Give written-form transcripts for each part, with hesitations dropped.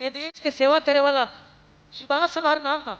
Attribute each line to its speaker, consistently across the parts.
Speaker 1: ये देश की सेवा करे वाला श्वास हमारा नाम था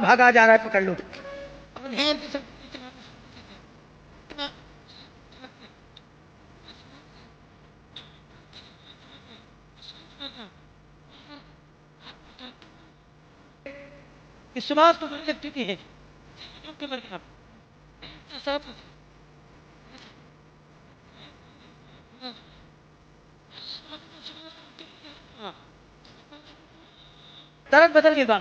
Speaker 2: भागा जा रहा है, पकड़ लो।
Speaker 1: विश्वास तो स्थिति है सब
Speaker 2: तरक बदल गई बा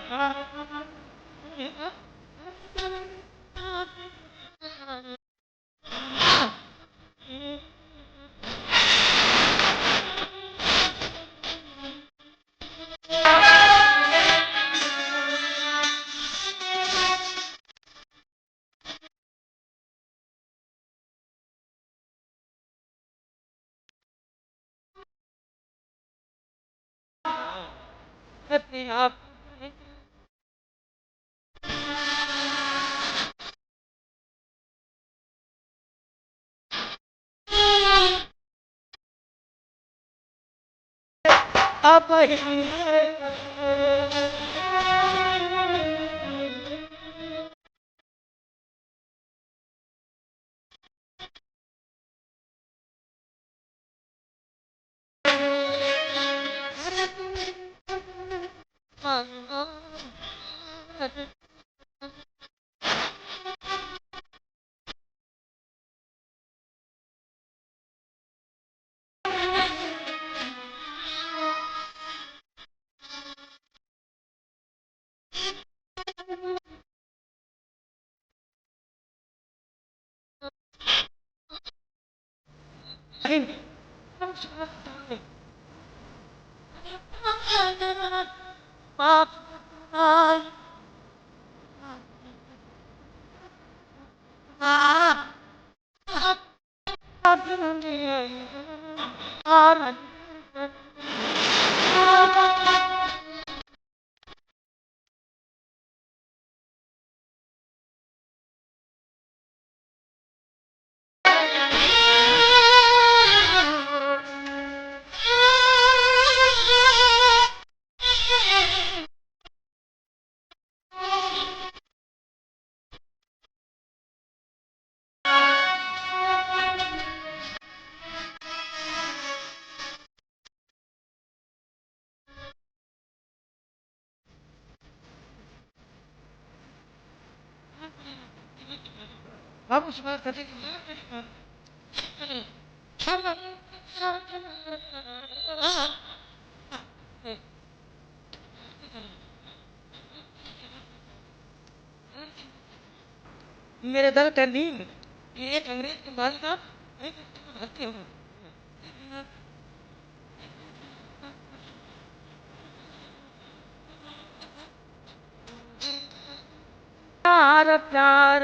Speaker 1: अपने आप आप
Speaker 2: Vamos lá, tá
Speaker 1: मेरे दल टर्नी एक अंग्रेज के बाल का प्यार प्यार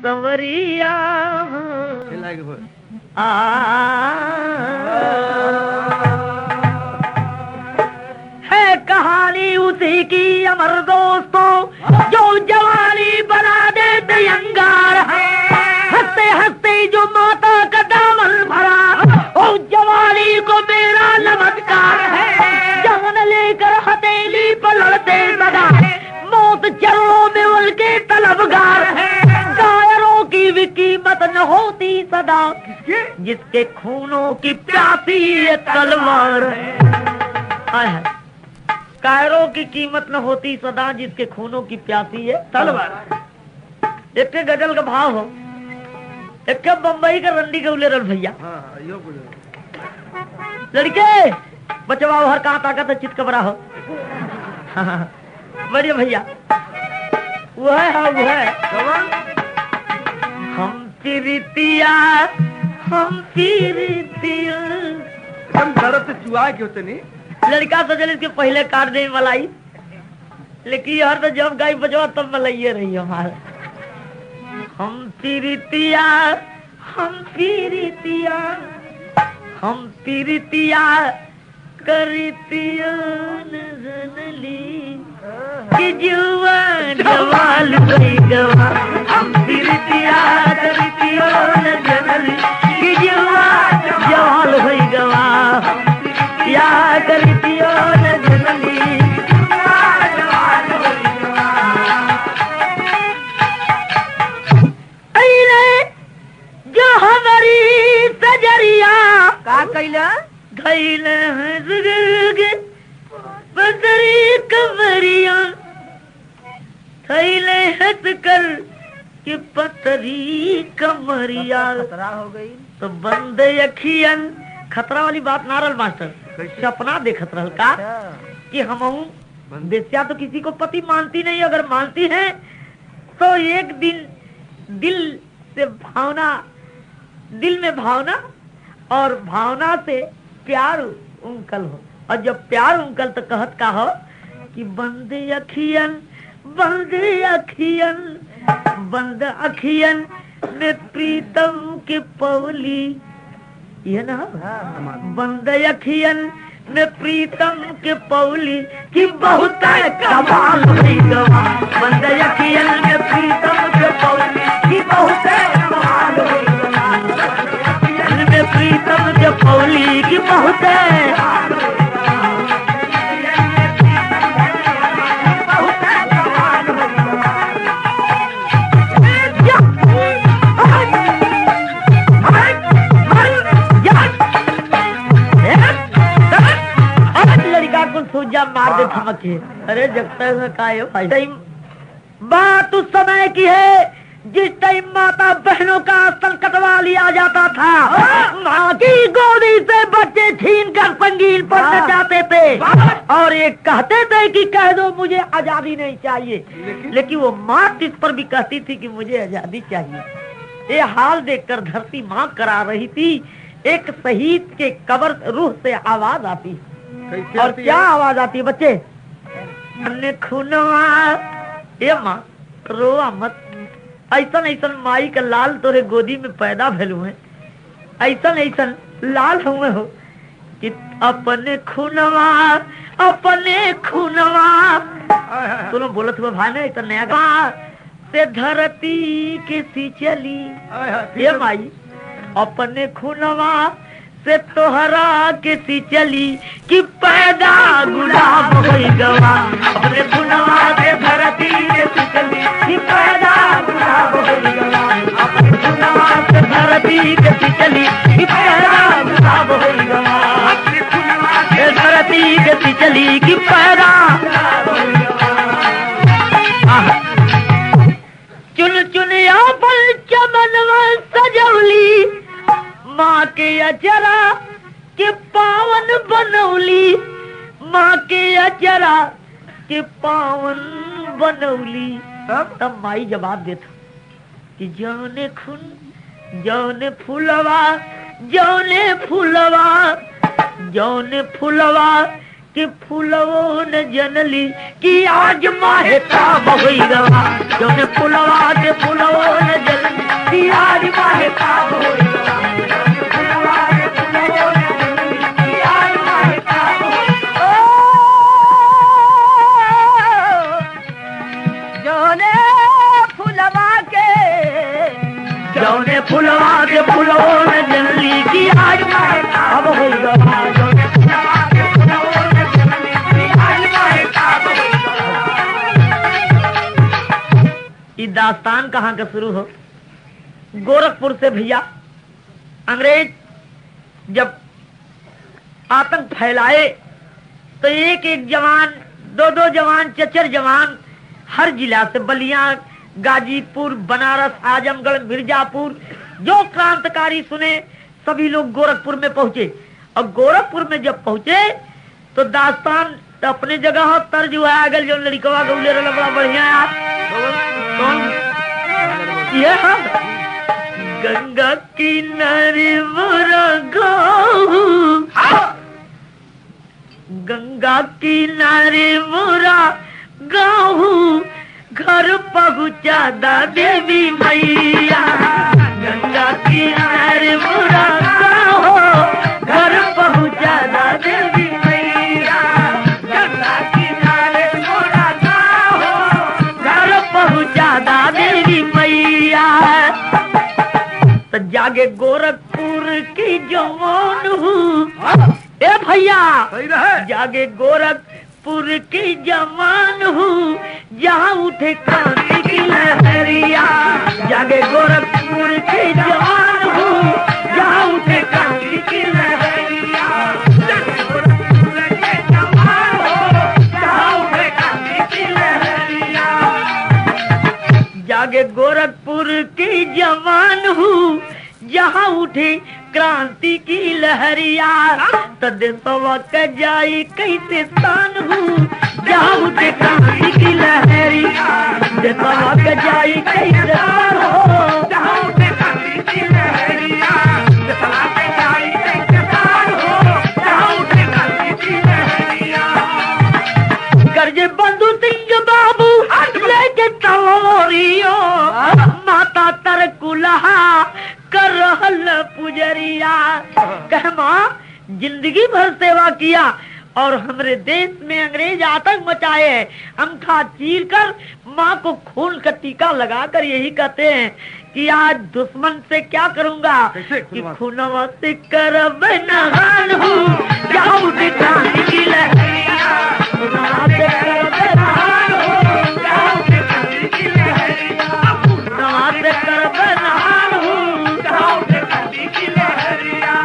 Speaker 2: संवरिया है कहानी उसी की अमर दोस्तों जो जवानी बना देते अंगार है। हंसते हंसते जो माता का दामन भरा और जवानी को मेरा नमस्कार है। जान लेकर हथेली पर लड़ते सदा मौत चरणों में उनके तलबगार है। कायरों की भी कीमत न होती सदा जिसके खूनों की प्यासी ये तलवार है। कायरों की कीमत न होती सदा जिसके खूनों की प्यासी ये तलवार। एक गजल का भाव हो, एक बम्बई का रंडी के उले रल भैया। लड़के बचवाओ हर कहाँ ताकत है चित कबरा हो। बढ़िया भैया वो है। हाँ वो है। हम पीरितिया
Speaker 3: हम तरफ से चुआ क्यों तनी
Speaker 2: लड़का सजल इसके पहले काट दे मलाई, लेकिन यार तो जब गाय बजवा तब मलाइए रही हमारे। हम पीरितिया करितिया नजनली कि जुआ जवाल भई गवा। हम पीरितिया करितिया नजनली कि जुआ जवाल भई गवा। या करितिया नजनली जो हमारी सजरिया
Speaker 1: का कैला
Speaker 2: धैल बदरी कमरिया थैले हट कर कि पतरी कमरिया
Speaker 1: खतरा हो गई।
Speaker 2: तो बंद अखियन खतरा वाली बात नारल मास्टर सपना देखत रहल का कि हम बेस्या तो किसी को पति मानती नहीं, अगर मानती है तो एक दिन दिल में भावना और भावना से प्यार उनकल हो। और जब प्यार उनकल तो कहत का हो कि बंद अखियन में प्रीतम के पवली। ये ना बंद अखियन में प्रीतम के पवली कि बहुत कमाल भई गवा। बंद अखियन में प्रीतम के पवली कि बहुत कमाल भई गवा। में प्रीतम के पवली कि बहुत मार दे धमके। अरे जगता है का टाइम बात उस समय की है जिस टाइम माता बहनों का संकट वाली आ जाता था। माँ की गोदी से बच्चे छीन कर संगीन पड़ने जाते थे और ये कहते थे कि कह दो मुझे आजादी नहीं चाहिए, लेकिन वो माँ इस पर भी कहती थी कि मुझे आजादी चाहिए। ये हाल देखकर धरती माँ करा रही थी। एक शहीद के कब्र रूह से आवाज आती, और क्या आवाज आती है बच्चे? अन्य खुनवा ये माँ रोआ मत, ऐसा माई का लाल तोरे गोदी में पैदा भेल हुए, ऐसा लाल हुए हो कि अपने खुनवा तुम बोलत हुआ भाई ने इतना नया से धरती के सी चली। ये माई अपने खुनवा से तोहरा के सी चली कि पैदा गुलाब होई गवा। अपने खुनवा से धरती के सी चली कि पैदा गुलाब होई गवा। अपने खुनवा से धरती के सी चली कि पैदा गुलाब होई गवा। अपने खुनवा से धरती के सी चली कि पैदा गुलाब होई गवा। चुन चुनिया पल चमनवा सजौली माँ के अचरा के पावन बनौली। माँ के अचरा के पावन बनौली। तब माई जवाब देता कि जौने खून जौने फुलवा कि फुलवो न जनली कि आज माहे ताब होई गवा। जौने फुलवा के फुलवो न जनली कि आज माहे ताब होई गवा। जौने फुलवा के फुलवो न जनली कि आज माहे ताब होई गवा। दास्तान कहाँ का शुरू हो? गोरखपुर से भैया अंग्रेज जब आतंक फैलाए तो एक एक जवान, दो दो जवान, चचर जवान हर जिला से, बलिया, गाजीपुर, बनारस, आजमगढ़, मिर्जापुर, जो क्रांतिकारी सुने सभी लोग गोरखपुर में पहुंचे। और गोरखपुर में जब पहुंचे तो दास्तान अपने जगह तर्ज हुआ। अगल जो लड़कवा गौले रहा बड़ा बढ़िया आप ये गंगा किनारे मोरा गाँव, गंगा किनारे मोरा गाँव, घर पहुँचा दा देवी मैया। गंगा किनारे मोरा गाँव, घर पहुँचा दा देवी मैया। गंगा किनारे मोरा गाँव, घर पहुँचा दा देवी मैया। तो जागे गोरखपुर की जवान हूँ, ए भैया जागे गोरखपुर की जवान हूँ, जहाँ उठे क्रांति की लहरिया। जागे गोरखपुर की जवान हूँ, जहाँ उठे क्रांति की लहरिया। जागे गोरखपुर के जवान हूँ, जहाँ उठे क्रांति की लहरिया। जागे गोरखपुर की जवान हूँ, जहाँ उठे क्रांति की लहरिया। देशवा के जाई कैसे तान हूँ, जहाँ उठे क्रांति की लहरिया। देशवा के जाई कैसे तान हो, जहाँ उठे क्रांति की लहरिया। देशवा के जाई कैसे तान हो, जहाँ उठे क्रांति की लहरिया। गर्जे बंधु सिंह बाबू लेके तलोरियो, माता तर कुल्हा कर रहल पुजरिया। कह माँ जिंदगी भर सेवा किया और हमरे देश में अंग्रेज आतंक मचाए हैं। अंगूठा चीर कर माँ को खून का टीका लगाकर यही कहते हैं कि आज दुश्मन से क्या करूँगा, कि खूनवा से करब नहान हूँ, क्या उठे क्रांति की लहरिया। खूनवा से करब नहान हूँ, क्या उठे क्रांति की लहरिया। खूनवा से करब नहान हूँ, क्या उठे क्रांति की लहरिया।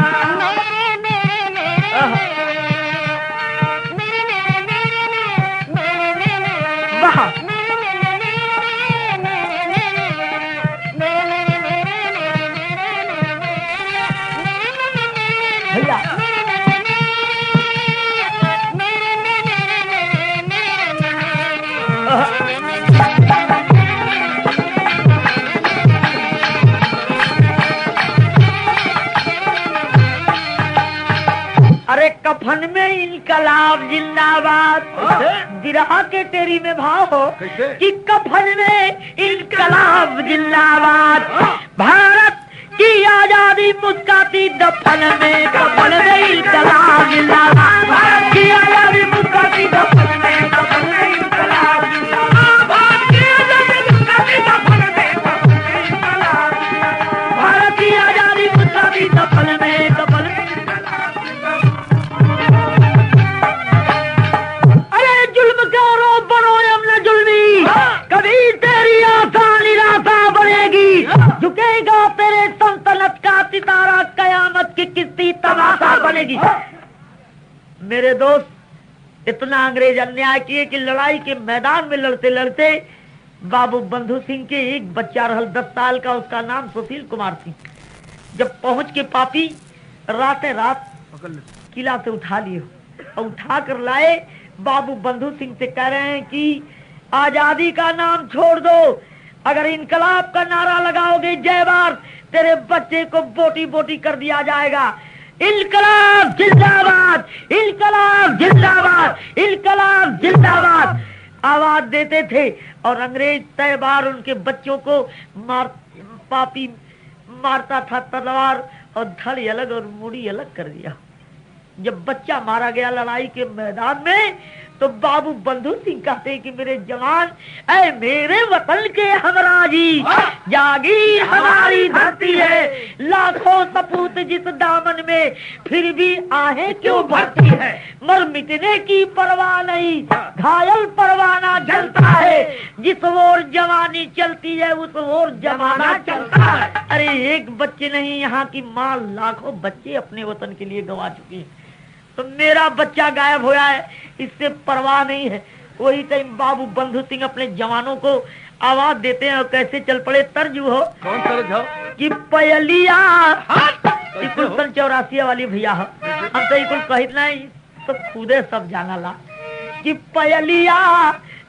Speaker 2: अरे कफन में इनकलाब जिंदाबाद, बिरहा के तेरी में भाव हो कि कफन में इनकलाब जिंदाबाद। भारत की आजादी मुस्काती दफन में, कफन में इनकलाब जिंदाबाद। भारत की आजादी मुस्काती दफन में, कफन में इनकलाब जिंदाबाद। भारत की आजादी मुस्काती दफन में, कफन में इनकलाब जिंदाबाद। भारत की आजादी मुस्काती दफन में, कफन में कभी तेरी आशा निराशा बनेगी, झुकेगा तेरे सल्तनत का सितारा, कयामत की किस्ती तमाशा बनेगी। मेरे दोस्त इतना अंग्रेज अन्याय किए कि लड़ाई के मैदान में लड़ते लड़ते बाबू बंधु सिंह के एक बच्चा रहल 10 साल का, उसका नाम सुशील कुमार सिंह। जब पहुंच के पापी रातें रात किला से उठा लिए और उठा कर लाए, बाबू बंधु सिंह से कह रहे हैं कि आजादी का नाम छोड़ दो, अगर इनकलाब का नारा लगाओगे जय बार, तेरे बच्चे को बोटी बोटी कर दिया जाएगा। इनकलाब जिंदाबाद, इनकलाब जिंदाबाद, इनकलाब जिंदाबाद आवाज देते थे। और अंग्रेज तय बार उनके बच्चों को पापी मारता था, तलवार और धड़ अलग और मुड़ी अलग कर दिया। जब बच्चा मारा गया लड़ाई के मैदान में तो बाबू बंधु सिंह कहते कि मेरे जवान, ऐ मेरे वतन के हमराजी, जागीर हमारी धरती है, लाखों सपूत जिस दामन में, फिर भी आहें क्यों भरती है। मर मिटने की परवाह नहीं, घायल परवाना जलता है, जिस ओर जवानी चलती है उस ओर जमाना चलता है। अरे एक बच्चे नहीं, यहाँ की माँ लाखों बच्चे अपने वतन के लिए गवा चुकी है, तो मेरा बच्चा गायब होया है, इससे परवाह नहीं है। वही टाइम बाबू बंधु सिंह अपने जवानों को आवाज देते हैं और कैसे चल पड़े। तर्ज हो
Speaker 3: कौन तर्ज हो
Speaker 2: कि पयलिया इकुल सन 84 वाली भैया हो, हम तो इकुल कहित नहीं, तो खुदे सब जाना ला कि पयलिया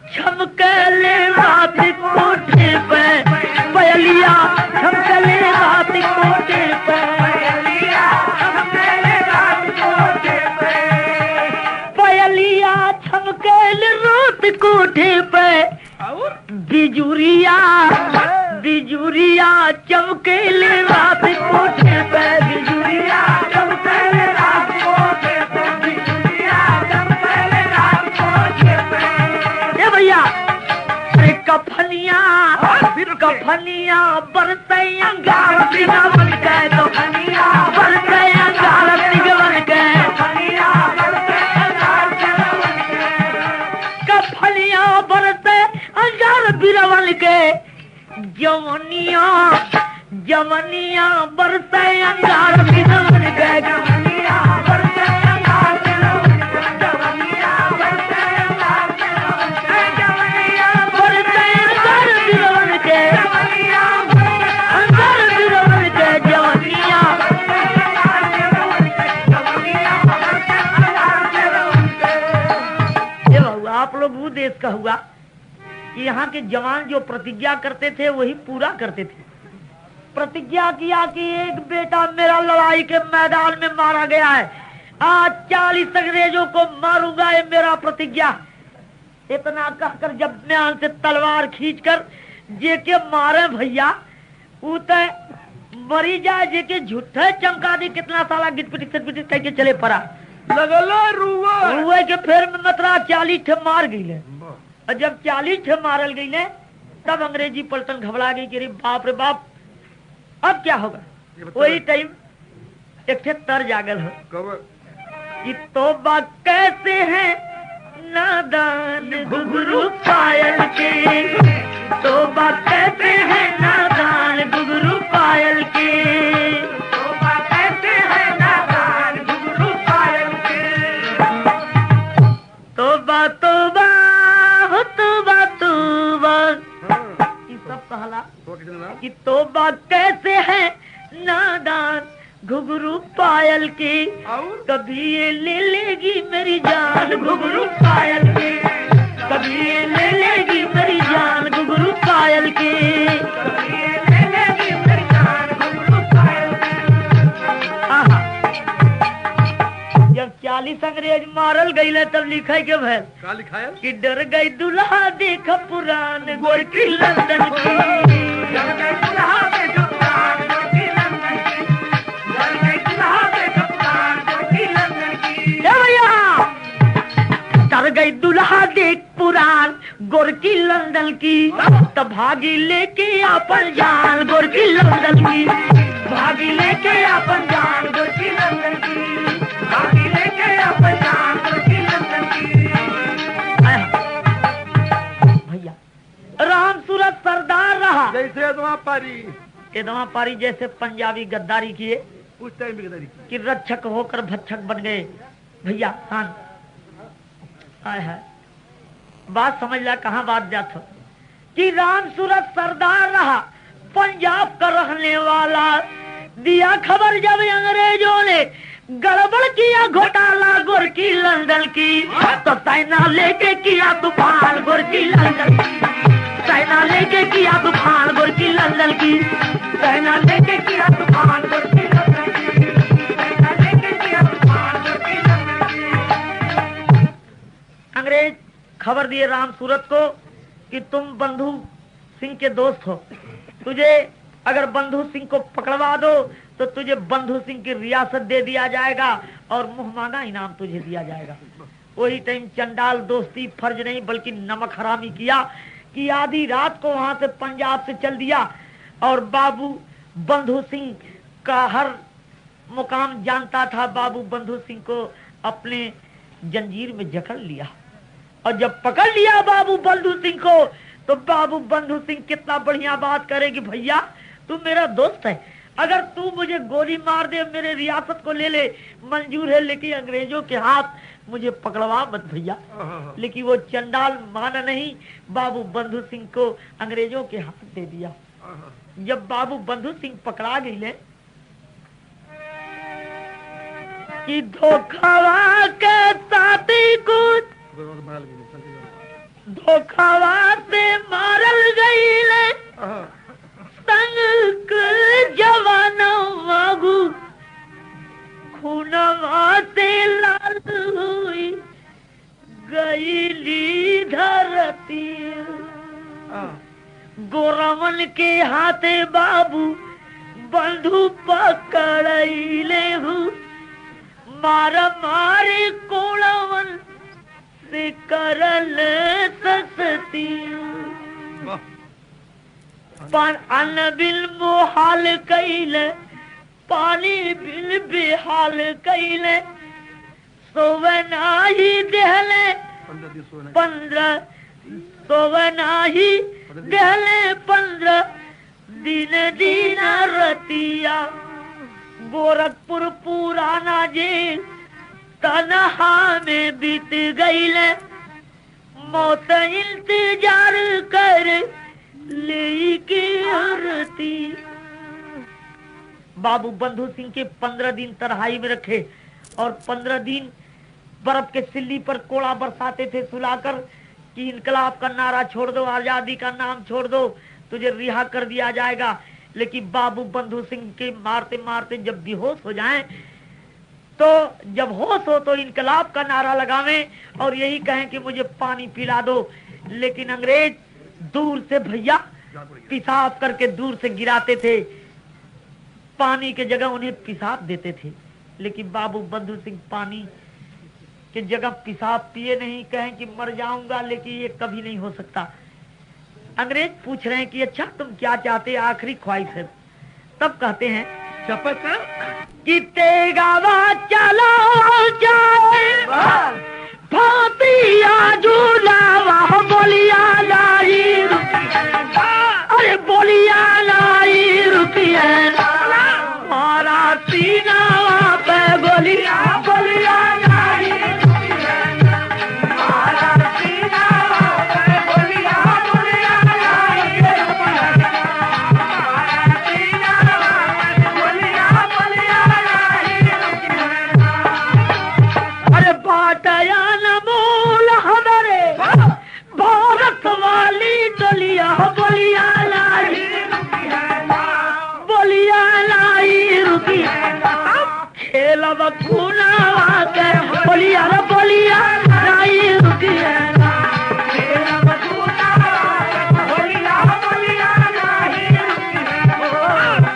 Speaker 2: छमकले रात कोठे पे, पयलिया छमकले रात कोठे पे, पयलिया छमकले रात कोठे पे, बिजुरिया बिजुरिया चमकेले रात कोठे पे, बिजुरिया चमकेले रात कोठे पे, बिजुरिया चमकेले रात कोठे पे। ये भैया कफनिया बरसे अंगार बिना बन गए, कफनिया बरसे अंगार बिना बन गए, कफनिया बरसे अंगार बिना बन गए, कफनिया बरसे अंगार बिना बन गए, जवनिया बरसे अंगार बिना बन गए, जवनिया बरसे अंगार बिना बन गए, जवनिया बरसे अंगार बिना बन गए, जवनिया बरसे अंगार बिना बन गए, जवनिया अंगार बिना बन गए, जवनिया बरसे अंगार बिना बन गए, जवनिया बरसे अंगार बिना बन गए। ये हुआ आप लोग वो देश का हुआ कि यहाँ के जवान जो प्रतिज्ञा करते थे वही पूरा करते थे। प्रतिज्ञा किया कि एक बेटा मेरा लड़ाई के मैदान में मारा गया है, आज 40 अंग्रेजों को मारूंगा, ये मेरा प्रतिज्ञा। इतना कहकर जब म्यान से तलवार खींचकर जेके मारे भैया, उते मरी जाए, जेके झूठे चमका दी, कितना साला गिटपिट कह के चले पड़ा,
Speaker 3: लगला रुआ
Speaker 2: के फेर में मतरा 40 ठे मार गई। और जब 40 ठे मारल गई ने, तब अंग्रेजी पलटन घबरा गई कि बाप रे बाप अब क्या होगा। वही टाइम एक ठे तर्ज जागल हो कि तोबा कैसे है नादान घुघरू पायल के, तोबा कैसे है नादान घुघरू पायल के, तोबा कैसे है नादान घुघरू पायल के, तोबा तोबा तोबा तोबा, ये सब कहला कि तोबा कैसे है नादान घुघरू पायल की, कभी ये ले लेगी मेरी जान घुघरू पायल की, कभी ये ले लेगी मेरी जान घुघरू पायल की, कभी ये ले लेगी मेरी जान घुघरू पायल की। आहा, जब 40 अंग्रेज मारल गई तब लिखे के भैल
Speaker 3: का लिखाया
Speaker 2: कि डर गई दुल्हा देख पुरान गोरकी लंदन की, डर गई दुल्हा देख पुरान गोरकी लंदन की, डर गई दुल्हा देख पुरान गोरकी लंदन की। ए भैया, डर गई दुल्हा देख पुरान गोरकी लंदन की, तब भागी लेके अपन जान गोरकी लंदन की, भागी लेके अपन जान गोरकी लंदन की, भागी लेके अपन जान गोरकी लंदन की। भैया राम सूरत सरदार रहा,
Speaker 3: जैसे
Speaker 2: एदवा पारी जैसे पंजाबी गद्दारी किए,
Speaker 3: उस टाइम
Speaker 2: कि रक्षक होकर भक्षक बन गए। भैया हाँ आए है बात समझ ला, कहाँ बात जात हो कि राम सूरत सरदार रहा, पंजाब का रहने वाला, दिया खबर जब अंग्रेजों ने गड़बड़ किया घोटाला गोरकी लंदन की, तो सेना लेके किया तूफान गोरकी लंदन की, सेना लेके किया तूफान गोरकी लंदन की, सेना लेके किया तूफान गोरकी लंदन की, सेना लेके किया तूफान गोरकी लंदन की। अंग्रेज खबर दिए राम सूरत को कि तुम बंधु सिंह के दोस्त हो, तुझे अगर बंधु सिंह को पकड़वा दो तो तुझे बंधु सिंह की रियासत दे दिया जाएगा और मुंह मांगा इनाम तुझे दिया जाएगा। वही टाइम चंडाल दोस्ती फर्ज नहीं बल्कि नमक हरामी किया कि आधी रात को वहां से पंजाब से चल दिया और बाबू बंधु सिंह का हर मुकाम जानता था। बाबू बंधु सिंह को अपने जंजीर में जकड़ लिया और जब पकड़ लिया बाबू बंधु सिंह को तो बाबू बंधु सिंह कितना बढ़िया बात करे कि भैया तू मेरा दोस्त है, अगर तू मुझे गोली मार दे मेरे रियासत को ले ले मंजूर है, लेकिन अंग्रेजों के हाथ मुझे पकड़वा मत भैया। लेकिन वो चंडाल माना नहीं, बाबू बंधु सिंह को अंग्रेजों के हाथ दे दिया। जब बाबू बंधु सिंह पकड़ा गए कि धोखावा के साथी कुछ धोखावा से मारल गई संग जवान मागू खूनवा से लाल हुई गईली धरती। गोरमन के हाथे बाबू बंधु पकड़ले हूँ मार मारे कोड़वन से करल सस्ती। अन्न बिल मोहाल कैले पानी बिल बेहाल कैले सोवनाही देहले 15 सोवनाही देहले 15 दिन दिन रतिया। गोरखपुर पुराना जेल तनहा में बीत गईले मौत इंतजार कर लेके आरती। बाबू बंधु सिंह के 15 दिन तन्हाई में रखे और 15 दिन बर्फ के सिल्ली पर कोड़ा बरसाते थे सुलाकर कि इनकलाब का नारा छोड़ दो, आजादी का नाम छोड़ दो, तुझे रिहा कर दिया जाएगा। लेकिन बाबू बंधु सिंह के मारते मारते जब बेहोश हो जाएं तो जब होश हो तो इनकलाब का नारा लगावें और यही कहें कि मुझे पानी पिला दो। लेकिन अंग्रेज दूर से भैया पेशाब करके दूर से गिराते थे, पानी के जगह उन्हें पेशाब देते थे। लेकिन बाबू बंधु सिंह पानी के जगह पेशाब पिए नहीं, कहें कि मर जाऊंगा, लेकिन ये कभी नहीं हो सकता। अंग्रेज पूछ रहे हैं कि अच्छा तुम क्या चाहते, आखिरी ख्वाहिश है। तब कहते हैं
Speaker 3: शपथ
Speaker 2: कि तेगावा चलो जाए भातिया झूलावा बोलिया लाई अरे बोलिया लाई रुकिए मारा सीनावा पे गोलिया बोलिया लाई मारा सीनावा पे गोलिया बोलिया लाई मारा सीनावा पे गोलिया बोलिया लाई अरे बाटया न मूल हमारे भारत वाली डलिया बोलिया लाई बोलिया लाई रुकी खेलब खूनावा के बोलिया रे बोलिया लाई रुकी खेलब खूनावा के बोलिया बोलिया लाई रुकी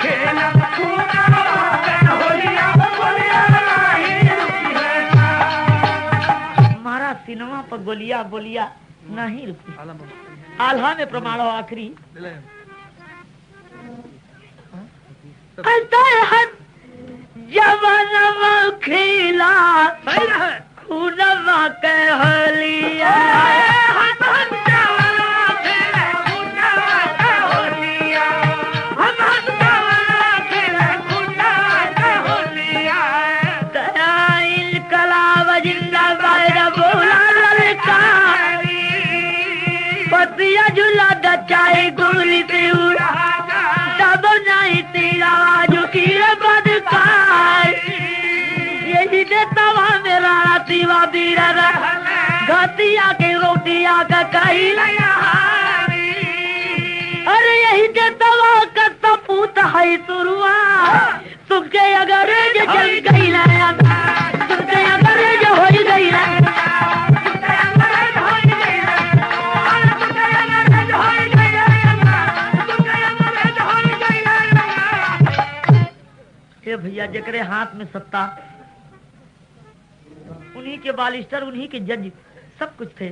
Speaker 2: खेलब खूनावा के बोलिया बोलिया लाई रुकी मारा सिनेमा पर गोलिया बोलिया नहीं रुकी। आल्हा में प्रमाण हो आखिरी जवान खिला खूनवा के हलिया कलाव जिंदाबाद बोला पतिया झूला दचाई गुली से उड़ा तब नहीं तेरा झुकी बदकार यही देता वहाँ मेरा रातीवा बीरा घातिया के रोटिया का कही अरे यही देता वहाँ का सपूत है सुरुआ तुझे अगर जल गई ना तुझे अगर जो हो गई ना भैया जकरे हाथ में सत्ता उन्हीं के बालिस्टर, उन्हीं के जज सब कुछ थे।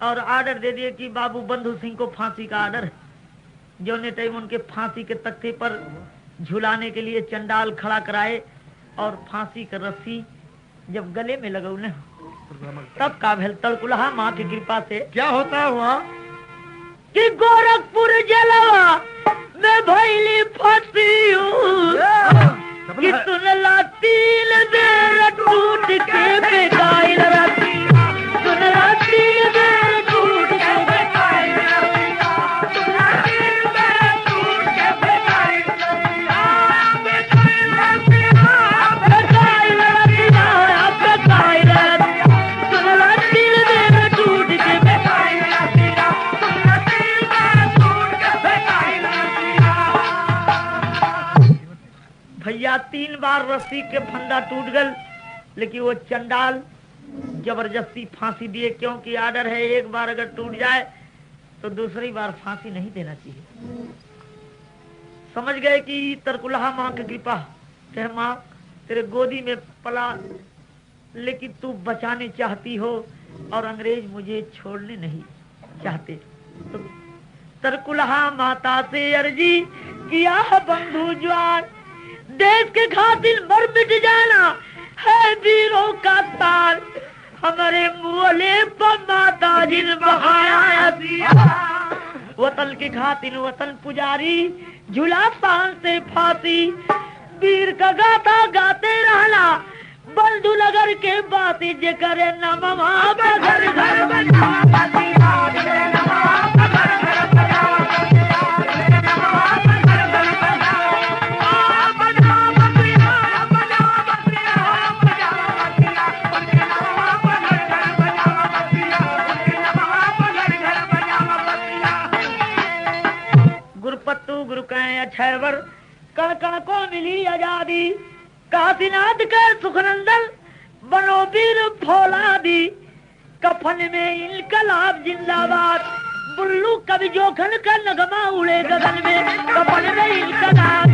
Speaker 2: और आर्डर दे दिए कि बाबू बंधु सिंह को फांसी का आर्डर है। जो ने टाइम उनके फांसी के तख्ते पर झुलाने के लिए चंडाल खड़ा कराए और फांसी का रस्सी जब गले में लगा उन्हें, तब का भेल तड़कुलहा माँ की कृपा से
Speaker 3: क्या होता है वहाँ?
Speaker 2: कि गोरखपुर जलवा मैं भैली फंसी हूँ कि सुनला तीन बेर टूट के बेकाइल रखी, सुनला तीन बेर टूट के बेकाइल रखी, सुनला तीन बेर टूट के बेकाइल रखी, बेकाइल रखी, बेकाइल रखी, बेकाइल रखी, सुनला तीन बेर टूट के बेकाइल रखी, सुनला तीन बेर टूट के बेकाइल रखी। भैया 3 बार रस्सी के फंदा टूट गल, लेकिन वो चंडाल जबरदस्ती फांसी दिए, क्योंकि आर्डर है एक बार अगर टूट जाए तो दूसरी बार फांसी नहीं देना चाहिए। समझ गए कि तरकुलहा माँ की कृपा है, माँ तेरे गोदी में पला, लेकिन तू बचाने चाहती हो और अंग्रेज मुझे छोड़ने नहीं चाहते। तो तरकुलहा माता से अर्जी किया बंधु जवान, देश के खातिर मर मिट जाना है वीरों का ताल, हमारे मुँहले पर माता जिन बहाया दिया, वतन के खातिर वतन पुजारी झूला पान से फांसी, वीर का गाता गाते रहना बंधु नगर के बाती जे करे नमवा घर घर गुरुपत्तू गुरु कहें अछैवर कण कण को मिली आजादी, काशीनाथ के सुखनंदन बनो वीर फौलादी, कफन में इनकलाब जिंदाबाद, बुल्लू कवि जोखन का नगमा उड़े गगन में, कफन में इनकलाब